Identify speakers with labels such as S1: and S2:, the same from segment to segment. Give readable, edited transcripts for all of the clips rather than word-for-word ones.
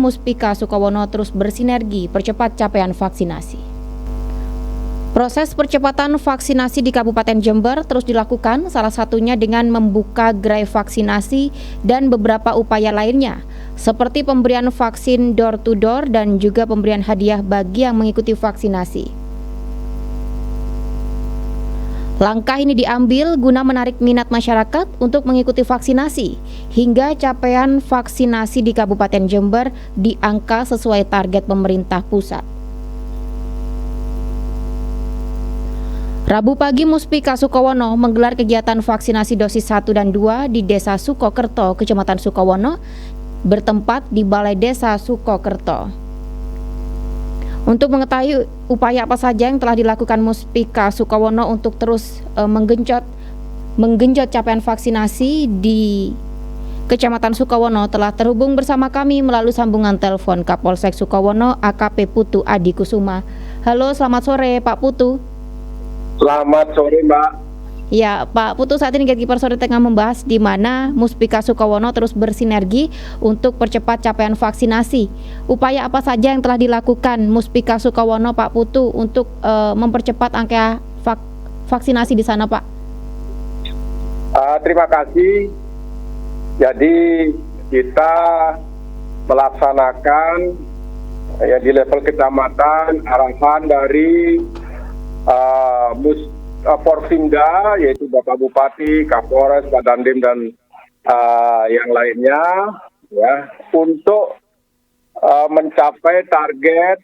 S1: Muspika Sukowono terus bersinergi percepat capaian vaksinasi. Proses percepatan vaksinasi di Kabupaten Jember terus dilakukan, salah satunya dengan membuka gerai vaksinasi dan beberapa upaya lainnya, seperti pemberian vaksin door to door dan juga pemberian hadiah bagi yang mengikuti vaksinasi. Langkah ini diambil guna menarik minat masyarakat untuk mengikuti vaksinasi, hingga capaian vaksinasi di Kabupaten Jember di angka sesuai target pemerintah pusat. Rabu pagi Muspika Sukowono menggelar kegiatan vaksinasi dosis 1 dan 2 di Desa Sukokerto, Kecamatan Sukowono, bertempat di Balai Desa Sukokerto. Untuk mengetahui upaya apa saja yang telah dilakukan Muspika Sukowono untuk terus menggenjot capaian vaksinasi di Kecamatan Sukowono, telah terhubung bersama kami melalui sambungan telepon Kapolsek Sukowono AKP Putu Adi Kusuma. Halo, selamat sore Pak Putu.
S2: Selamat sore, Mbak.
S1: Ya, Pak Putu, saat ini Gatekeeper Sore tengah membahas di mana Muspika Sukowono terus bersinergi untuk percepat capaian vaksinasi. Upaya apa saja yang telah dilakukan Muspika Sukowono, Pak Putu, untuk mempercepat angka vaksinasi di sana, Pak?
S2: Terima kasih. Jadi kita melaksanakan ya di level kecamatan arahan dari Porpimda, yaitu Bapak Bupati, Kapolres, Pak Dandim dan yang lainnya, ya, untuk mencapai target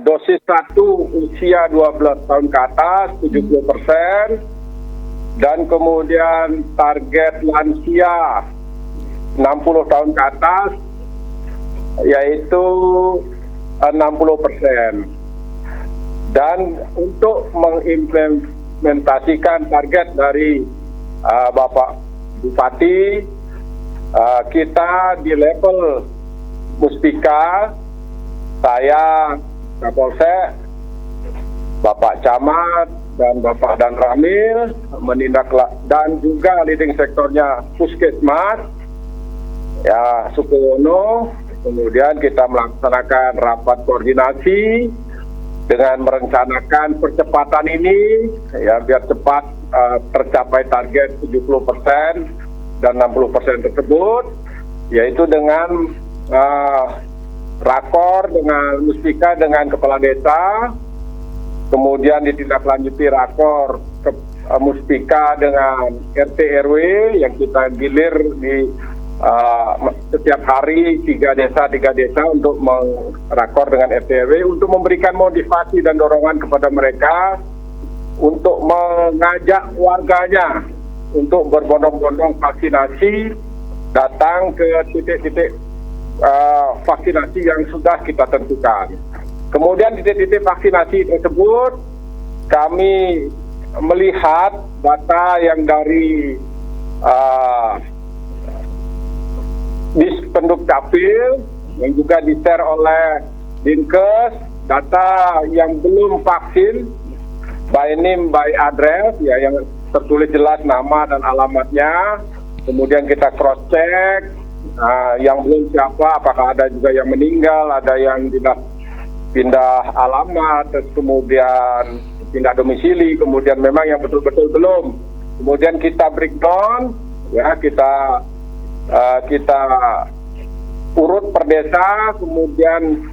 S2: dosis 1 usia 12 tahun ke atas 70%, dan kemudian target lansia 60 tahun ke atas yaitu 60%. Dan untuk mengimplementasikan target dari Bapak Bupati, kita di level Muspika, saya Kapolsek, Bapak Camat dan Bapak Dan Ramil dan juga leading sektornya Puskesmas ya Sukowono. Kemudian kita melaksanakan rapat koordinasi dengan merencanakan percepatan ini ya biar cepat tercapai target 70% dan 60% tersebut, yaitu dengan rakor dengan Muspika dengan kepala desa, kemudian ditindaklanjuti rakor Muspika dengan RT RW yang kita gilir di setiap hari 3 desa untuk merakor dengan RT RW untuk memberikan motivasi dan dorongan kepada mereka untuk mengajak warganya untuk berbondong-bondong vaksinasi, datang ke titik-titik vaksinasi yang sudah kita tentukan. Kemudian di titik-titik vaksinasi tersebut kami melihat data yang dari Dispenduk Capil yang juga di-share oleh Dinkes, data yang belum vaksin by name by address ya, yang tertulis jelas nama dan alamatnya. Kemudian kita cross check yang belum siapa, apakah ada juga yang meninggal, ada yang pindah alamat, terus kemudian pindah domisili, kemudian memang yang betul-betul belum. Kemudian kita breakdown ya, kita urut per desa, kemudian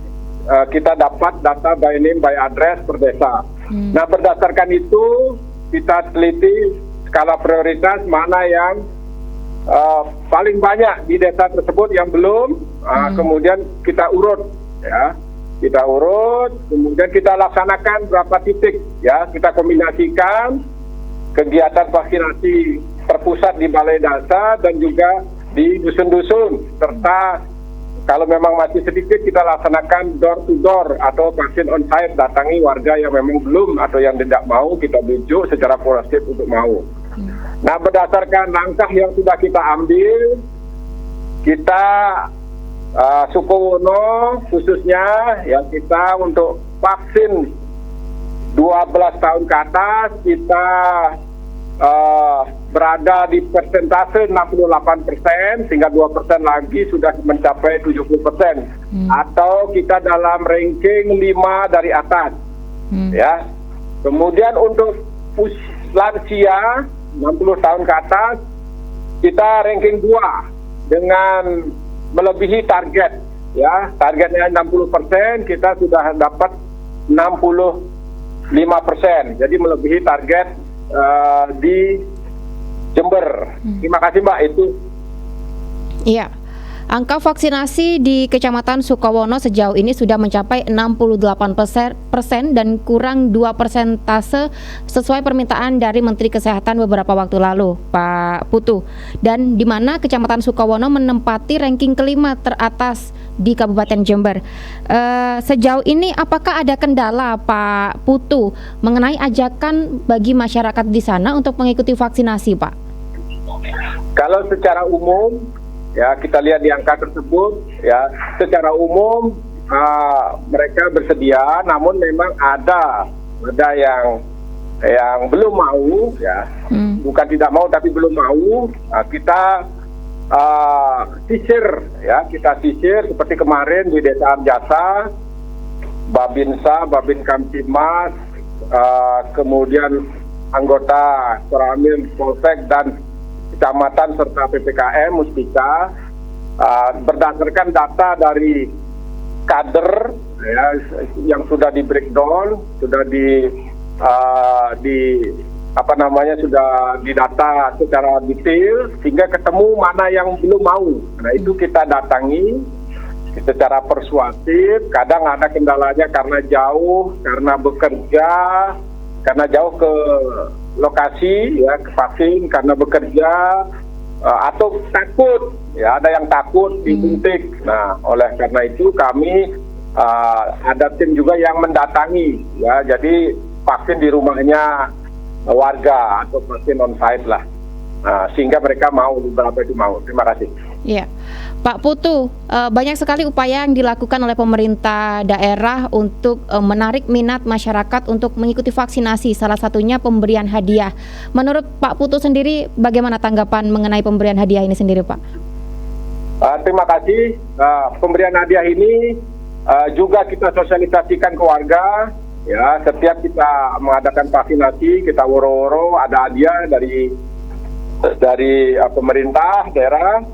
S2: kita dapat data by name by address per desa. Nah, berdasarkan itu kita teliti skala prioritas mana yang paling banyak di desa tersebut yang belum, kemudian kita urut ya. Kita urut, kemudian kita laksanakan berapa titik ya, kita kombinasikan kegiatan vaksinasi terpusat di balai desa dan juga di dusun-dusun, serta kalau memang masih sedikit kita laksanakan door to door atau vaksin on site, datangi warga yang memang belum atau yang tidak mau, kita bujuk secara proaktif untuk mau. Nah, berdasarkan langkah yang sudah kita ambil, kita Sukowono khususnya ya, kita untuk vaksin 12 tahun ke atas kita berada di persentase 68%, sehingga 2% lagi sudah mencapai 70%. Atau kita dalam ranking 5 dari atas. Ya. Kemudian untuk lansia 60 tahun ke atas, kita ranking 2 dengan melebihi target. Ya, targetnya 60%, kita sudah dapat 65%. Jadi melebihi target di Jember. Terima kasih Mbak, itu.
S1: Iya. Angka vaksinasi di Kecamatan Sukowono sejauh ini sudah mencapai 68% dan kurang 2 persentase sesuai permintaan dari Menteri Kesehatan beberapa waktu lalu, Pak Putu. Dan di mana Kecamatan Sukowono menempati ranking kelima teratas di Kabupaten Jember. Sejauh ini apakah ada kendala, Pak Putu, mengenai ajakan bagi masyarakat di sana untuk mengikuti vaksinasi, Pak?
S2: Kalau secara umum, ya kita lihat di angka tersebut, ya secara umum mereka bersedia, namun memang ada yang belum mau, ya bukan tidak mau tapi belum mau. Kita sisir, ya kita sisir seperti kemarin di Desa Arjasa, Babinsa, Babin Kamtimas, kemudian anggota Koramil, Polsek dan kecamatan serta PPKM Mustika, berdasarkan data dari kader, ya, yang sudah di breakdown, sudah sudah didata secara detail sehingga ketemu mana yang belum mau. Nah itu kita datangi secara persuasif. Kadang ada kendalanya karena jauh, karena bekerja, karena jauh ke lokasi, ya ke vaksin, karena bekerja, atau takut, ya ada yang takut disuntik. Nah oleh karena itu kami ada tim juga yang mendatangi, ya jadi vaksin di rumahnya warga atau vaksin on-site lah, sehingga mereka mau, beberapa itu mau. Terima kasih.
S1: Iya, Pak Putu, banyak sekali upaya yang dilakukan oleh pemerintah daerah untuk menarik minat masyarakat untuk mengikuti vaksinasi, salah satunya pemberian hadiah. Menurut Pak Putu sendiri, bagaimana tanggapan mengenai pemberian hadiah ini sendiri, Pak?
S2: Terima kasih. Pemberian hadiah ini juga kita sosialisasikan ke warga. Ya, setiap kita mengadakan vaksinasi, kita woro-woro ada hadiah dari pemerintah daerah,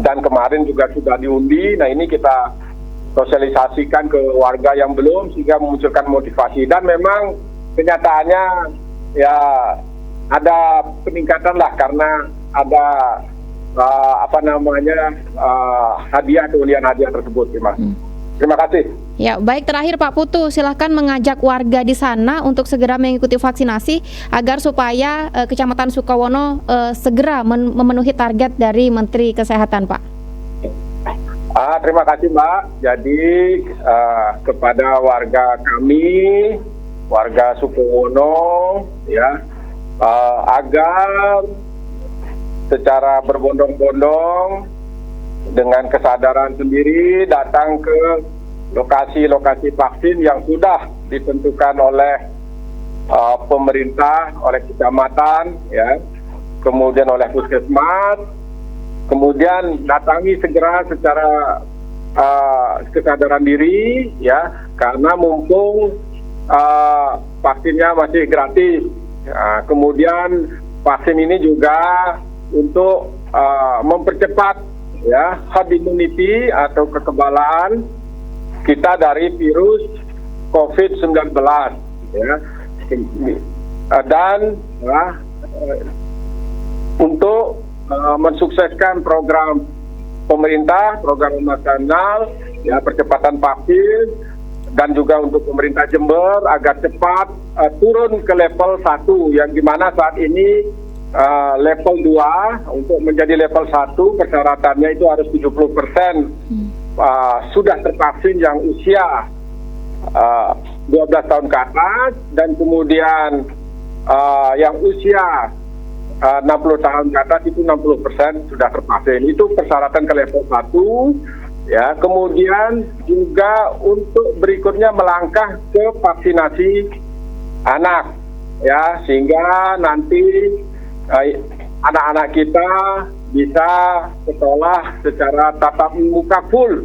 S2: dan kemarin juga sudah diundi. Nah ini kita sosialisasikan ke warga yang belum, sehingga memunculkan motivasi. Dan memang kenyataannya ya ada peningkatan lah, karena ada hadiah, undian hadiah tersebut. Terima kasih.
S1: Ya, baik, terakhir Pak Putu, silahkan mengajak warga di sana untuk segera mengikuti vaksinasi agar supaya Kecamatan Sukowono segera memenuhi target dari Menteri Kesehatan, Pak.
S2: Terima kasih Mbak. Jadi kepada warga kami, warga Sukowono, ya agar secara berbondong-bondong dengan kesadaran sendiri datang ke lokasi-lokasi vaksin yang sudah ditentukan oleh pemerintah, oleh kecamatan, ya, kemudian oleh puskesmas, kemudian datangi segera secara kesadaran diri, ya, karena mumpung vaksinnya masih gratis. Kemudian vaksin ini juga untuk mempercepat, ya, herd immunity atau kekebalan kita dari virus COVID-19, ya, dan untuk mensukseskan program pemerintah, program nasional, ya, percepatan vaksin, dan juga untuk pemerintah Jember agar cepat turun ke level 1, yang dimana saat ini level 2. Untuk menjadi level 1 persyaratannya itu harus 70% sudah tervaksin yang usia 12 tahun ke atas, dan kemudian yang usia 60 tahun ke atas itu 60% sudah tervaksin. Itu persyaratan ke level 1, ya. Kemudian juga untuk berikutnya melangkah ke vaksinasi anak, ya, sehingga nanti anak-anak kita bisa sekolah secara tatap muka full,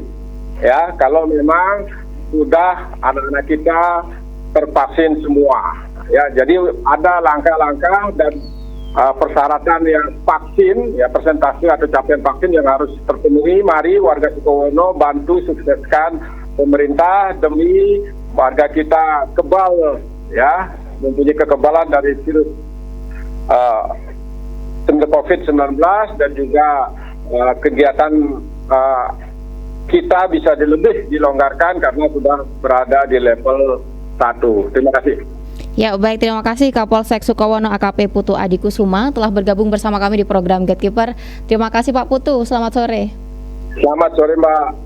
S2: ya, kalau memang sudah anak-anak kita tervaksin semua. Ya, jadi ada langkah-langkah dan persyaratan yang vaksin, ya, persentase atau capaian vaksin yang harus terpenuhi. Mari warga Sukowono bantu sukseskan pemerintah demi warga kita kebal, ya, mempunyai kekebalan dari virus COVID-19 dan juga kegiatan kita bisa lebih dilonggarkan karena sudah berada di level 1. Terima kasih.
S1: Ya, baik, terima kasih Kapolsek Sukowono AKP Putu Adi Kusuma telah bergabung bersama kami di program Gatekeeper. Terima kasih Pak Putu, selamat sore.
S2: Selamat sore Mbak.